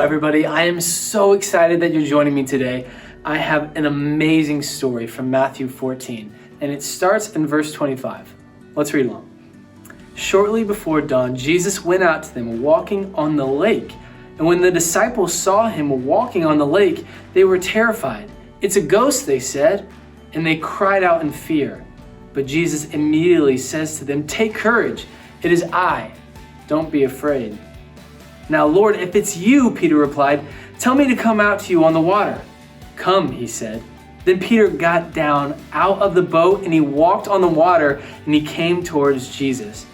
everybody. I am so excited that you're joining me today. I have an amazing story from Matthew 14, and it starts in verse 25. Let's read along. Shortly before dawn, Jesus went out to them walking on the lake. And when the disciples saw him walking on the lake, they were terrified. "It's a ghost," they said, and they cried out in fear. But Jesus immediately says to them, "Take courage, it is I. Don't be afraid." "Now, Lord, if it's you," Peter replied, "tell me to come out to you on the water." "Come," he said. Then Peter got down out of the boat and he walked on the water and he came towards Jesus.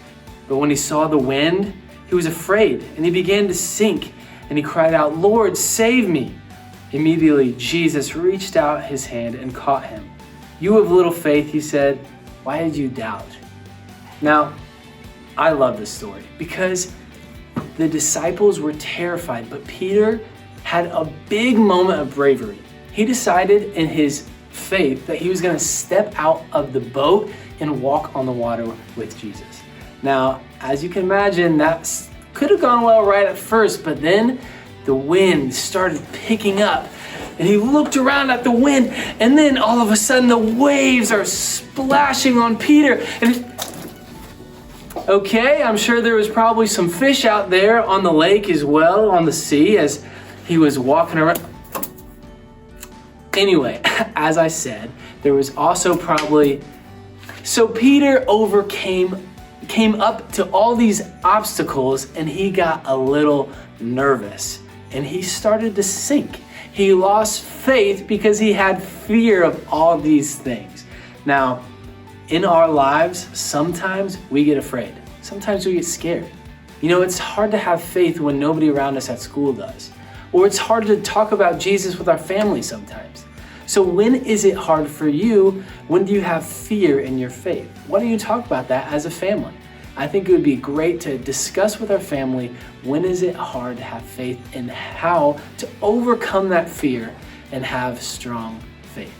But when he saw the wind, he was afraid and he began to sink and he cried out, "Lord, save me." Immediately, Jesus reached out his hand and caught him. "You of little faith," he said, "why did you doubt?" Now, I love this story because the disciples were terrified, but Peter had a big moment of bravery. He decided in his faith that he was going to step out of the boat and walk on the water with Jesus. Now, as you can imagine, that could have gone well right at first, but then the wind started picking up and he looked around at the wind, and then all of a sudden the waves are splashing on Peter. And okay, I'm sure there was probably some fish out there on the lake as well, on the sea, as he was walking around. Anyway, as I said, there was also probably... So Peter came up to all these obstacles and he got a little nervous and he started to sink. He lost faith because he had fear of all these things. Now, in our lives, sometimes we get afraid. Sometimes we get scared. You know, it's hard to have faith when nobody around us at school does. Or it's hard to talk about Jesus with our family sometimes. So when is it hard for you? When do you have fear in your faith? Why don't you talk about that as a family? I think it would be great to discuss with our family when is it hard to have faith and how to overcome that fear and have strong faith.